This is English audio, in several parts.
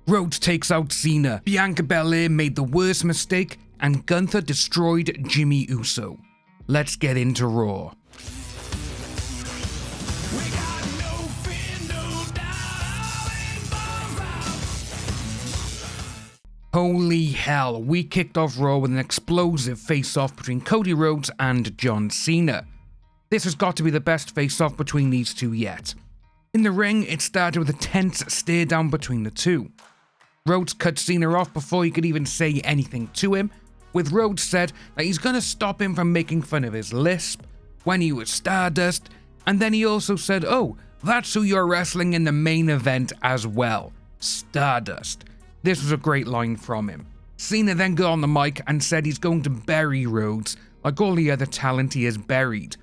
Rhodes takes out Cena, Bianca Belair made the worst mistake, and Gunther destroyed Jimmy Uso. Let's get into Raw. Holy hell, we kicked off Raw with an explosive face-off between Cody Rhodes and John Cena. This has got to be the best face-off between these two yet. In the ring, it started with a tense stare-down between the two. Rhodes cut Cena off before he could even say anything to him, with Rhodes said that he's going to stop him from making fun of his lisp, when he was Stardust, and then he also said, "Oh, that's who you're wrestling in the main event as well, Stardust." This was a great line from him. Cena then got on the mic and said he's going to bury Rhodes, like all the other talent he has buried.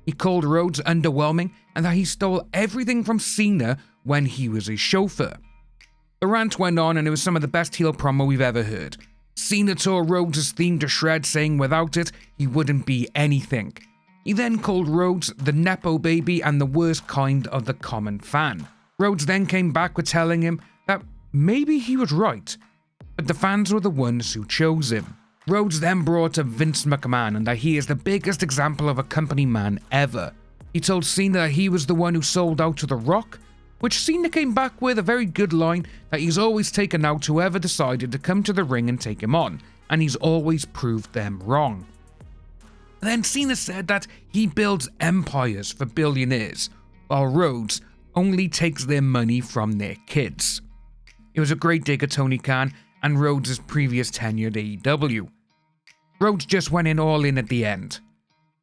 He called Rhodes underwhelming and that he stole everything from Cena when he was his chauffeur. The rant went on and it was some of the best heel promo we've ever heard. Cena tore Rhodes' theme to shreds, saying without it, he wouldn't be anything. He then called Rhodes the Nepo baby and the worst kind of the common fan. Rhodes then came back with telling him that maybe he was right, but the fans were the ones who chose him. Rhodes then brought up Vince McMahon and that he is the biggest example of a company man ever. He told Cena that he was the one who sold out to The Rock, which Cena came back with a very good line that he's always taken out whoever decided to come to the ring and take him on, and he's always proved them wrong. Then Cena said that he builds empires for billionaires, while Rhodes only takes their money from their kids. It was a great dig at Tony Khan and Rhodes' previous tenure at AEW. Rhodes just went in all in at the end,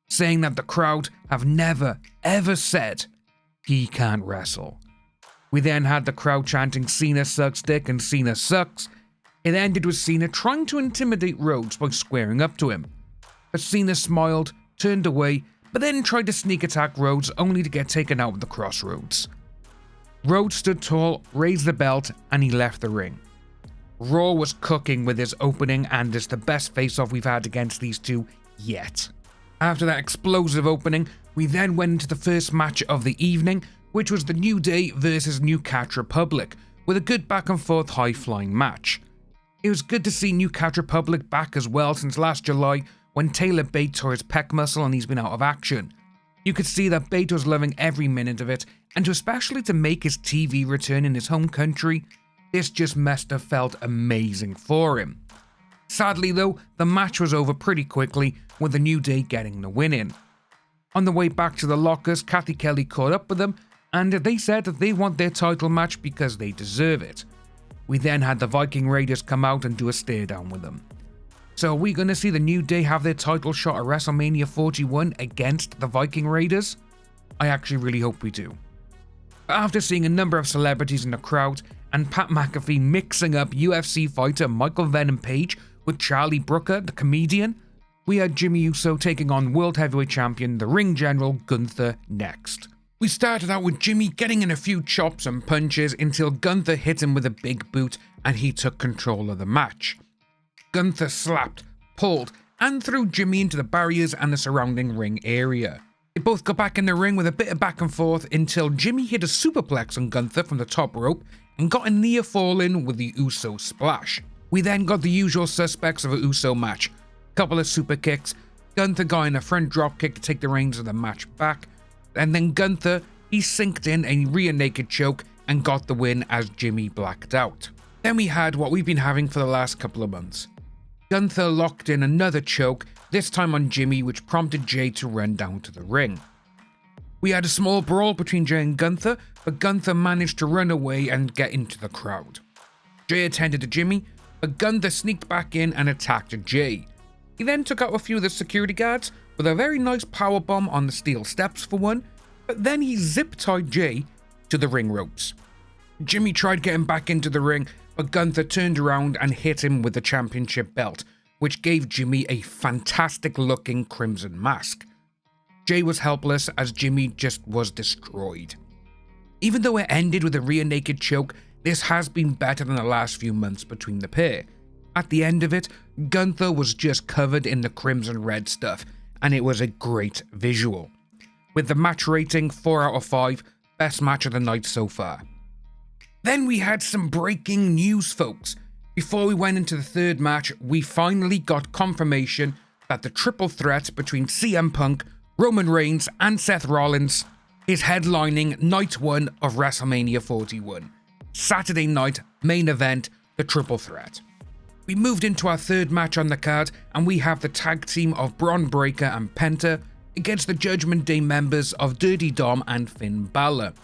saying that the crowd have never, ever said he can't wrestle. We then had the crowd chanting Cena sucks dick and Cena sucks. It ended with Cena trying to intimidate Rhodes by squaring up to him. But Cena smiled, turned away, but then tried to sneak attack Rhodes only to get taken out with the crossroads. Rhodes stood tall, raised the belt, and he left the ring. Raw was cooking with his opening and is the best face-off we've had against these two yet. After that explosive opening, we then went into the first match of the evening, which was the New Day versus New Cat Republic, with a good back and forth high-flying match. It was good to see New Cat Republic back as well since last July when Taylor Bate tore his pec muscle and he's been out of action. You could see that Bate was loving every minute of it, and especially to make his TV return in his home country, this just must have felt amazing for him. Sadly though, the match was over pretty quickly, with the New Day getting the win in. On the way back to the lockers, Kathy Kelly caught up with them, and they said that they want their title match because they deserve it. We then had the Viking Raiders come out and do a stare down with them. So are we going to see the New Day have their title shot at WrestleMania 41 against the Viking Raiders? I actually really hope we do. After seeing a number of celebrities in the crowd and Pat McAfee mixing up UFC fighter Michael Venom Page with Charlie Brooker, the comedian, we had Jimmy Uso taking on World Heavyweight Champion, the Ring General Gunther, next. We started out with Jimmy getting in a few chops and punches until Gunther hit him with a big boot and he took control of the match. Gunther slapped, pulled, and threw Jimmy into the barriers and the surrounding ring area. They both got back in the ring with a bit of back and forth until Jimmy hit a superplex on Gunther from the top rope and got a near fall in with the Uso splash. We then got the usual suspects of a Uso match. Couple of super kicks, Gunther got in a front drop kick to take the reins of the match back, and then Gunther, he synced in a rear naked choke and got the win as Jimmy blacked out. Then we had what we've been having for the last couple of months. Gunther locked in another choke, this time on Jimmy, which prompted Jay to run down to the ring. We had a small brawl between Jay and Gunther, but Gunther managed to run away and get into the crowd. Jay attended to Jimmy, but Gunther sneaked back in and attacked Jay. He then took out a few of the security guards with a very nice powerbomb on the steel steps for one, but then he zip-tied Jay to the ring ropes. Jimmy tried getting back into the ring, but Gunther turned around and hit him with the championship belt, which gave Jimmy a fantastic-looking crimson mask. Jay was helpless as Jimmy just was destroyed. Even though it ended with a rear naked choke, this has been better than the last few months between the pair. At the end of it, Gunther was just covered in the crimson red stuff, and it was a great visual. With the match rating 4 out of 5, best match of the night so far. Then we had some breaking news, folks. Before we went into the third match, we finally got confirmation that the triple threat between CM Punk, Roman Reigns and Seth Rollins is headlining night 1 of WrestleMania 41. Saturday night, main event, the triple threat. We moved into our third match on the card, and we have the tag team of Bron Breakker and Penta against the Judgment Day members of Dirty Dom and Finn Balor.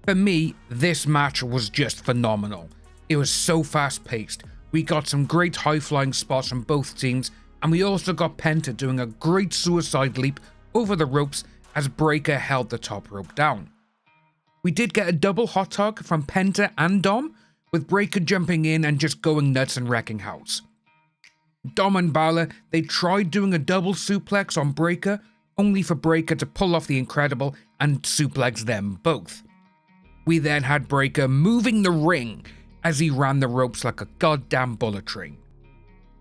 For me, this match was just phenomenal. It was so fast paced. We got some great high flying spots from both teams, and we also got Penta doing a great suicide leap over the ropes as Breakker held the top rope down. We did get a double hot dog from Penta and Dom, with Breakker jumping in and just going nuts and wrecking house. Dom and Balor, they tried doing a double suplex on Breakker, only for Breakker to pull off the incredible and suplex them both. We then had Breakker moving the ring as he ran the ropes like a goddamn bullet train.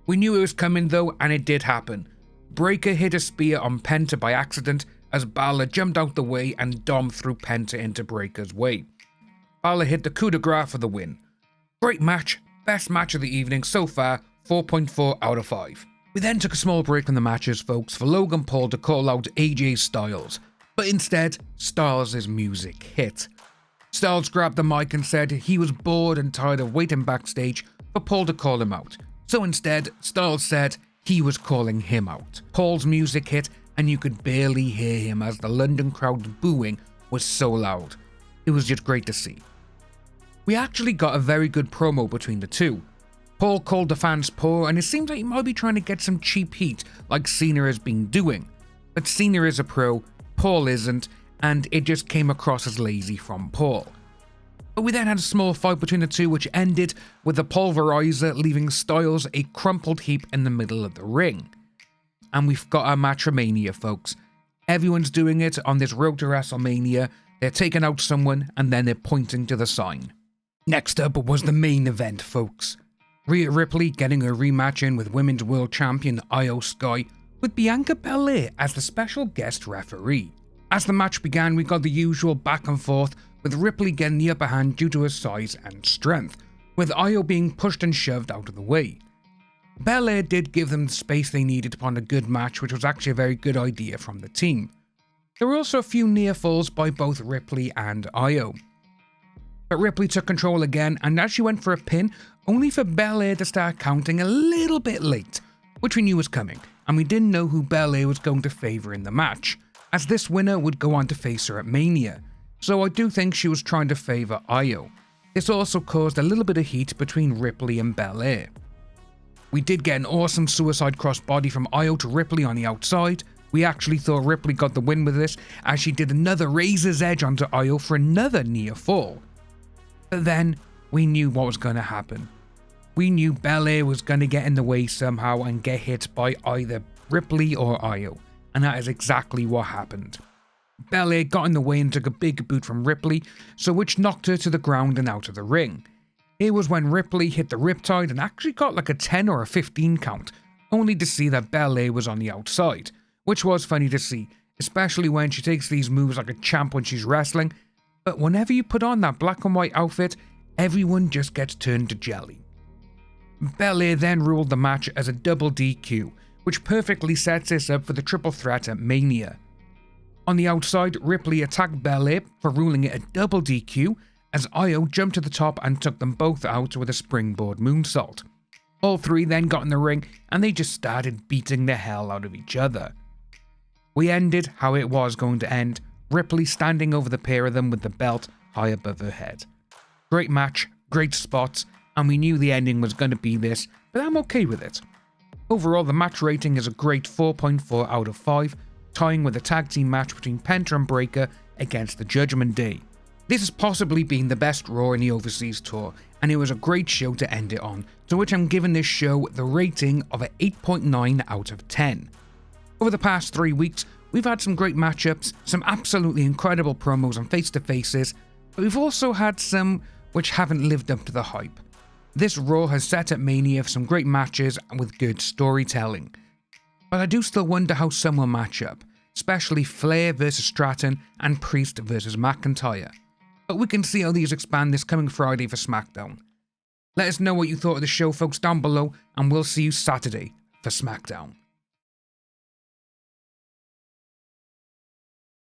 We knew it was coming though, and it did happen. Breakker hit a spear on Penta by accident as Balor jumped out the way and Dom threw Penta into Breakker's way. Balor hit the coup de grace for the win. Great match, best match of the evening so far, 4.4 out of 5. We then took a small break from the matches, folks, for Logan Paul to call out AJ Styles, but instead, Styles' music hit. Styles grabbed the mic and said he was bored and tired of waiting backstage for Paul to call him out. So instead, Styles said he was calling him out. Paul's music hit and you could barely hear him as the London crowd's booing was so loud. It was just great to see. We actually got a very good promo between the two. Paul called the fans poor, and it seems like he might be trying to get some cheap heat like Cena has been doing. But Cena is a pro, Paul isn't, and it just came across as lazy from Paul. But we then had a small fight between the two, which ended with the pulverizer leaving Styles a crumpled heap in the middle of the ring. And we've got our Matchamania, folks. Everyone's doing it on this road to WrestleMania. They're taking out someone and then they're pointing to the sign. Next up was the main event, folks. Rhea Ripley getting a rematch in with Women's World Champion Io Sky, with Bianca Belair as the special guest referee. As the match began, we got the usual back and forth, with Ripley getting the upper hand due to her size and strength, with Io being pushed and shoved out of the way. Belair did give them the space they needed upon a good match, which was actually a very good idea from the team. There were also a few near falls by both Ripley and Io. But Ripley took control again, and as she went for a pin, only for Belair to start counting a little bit late, which we knew was coming, and we didn't know who Belair was going to favour in the match, as this winner would go on to face her at Mania, so I do think she was trying to favour Io. This also caused a little bit of heat between Ripley and Belair. We did get an awesome suicide crossbody from Io to Ripley on the outside. We actually thought Ripley got the win with this, as she did another razor's edge onto Io for another near fall. But then, we knew what was going to happen. We knew Belair was going to get in the way somehow and get hit by either Ripley or Io, and that is exactly what happened. Belair got in the way and took a big boot from Ripley, which knocked her to the ground and out of the ring. It was when Ripley hit the riptide and actually got like a 10 or a 15 count, only to see that Belair was on the outside, which was funny to see, especially when she takes these moves like a champ when she's wrestling, but whenever you put on that black and white outfit, everyone just gets turned to jelly. Belair then ruled the match as a double DQ, which perfectly sets us up for the triple threat at Mania. On the outside, Ripley attacked Belair for ruling it a double DQ, as Io jumped to the top and took them both out with a springboard moonsault. All three then got in the ring and they just started beating the hell out of each other. We ended how it was going to end, Ripley standing over the pair of them with the belt high above her head. Great match, great spots, and we knew the ending was going to be this, but I'm okay with it. Overall, the match rating is a great 4.4 out of 5, tying with a tag team match between Penta and Breakker against the Judgment Day. This has possibly been the best Raw in the Overseas Tour, and it was a great show to end it on, to which I'm giving this show the rating of an 8.9 out of 10. Over the past 3 weeks, we've had some great matchups, some absolutely incredible promos and face-to-faces, but we've also had some which haven't lived up to the hype. This Raw has set at Mania for some great matches with good storytelling. But I do still wonder how some will match up, especially Flair vs Stratton and Priest vs McIntyre. but we can see how these expand this coming Friday for SmackDown. Let us know what you thought of the show, folks, down below, and we'll see you Saturday for SmackDown.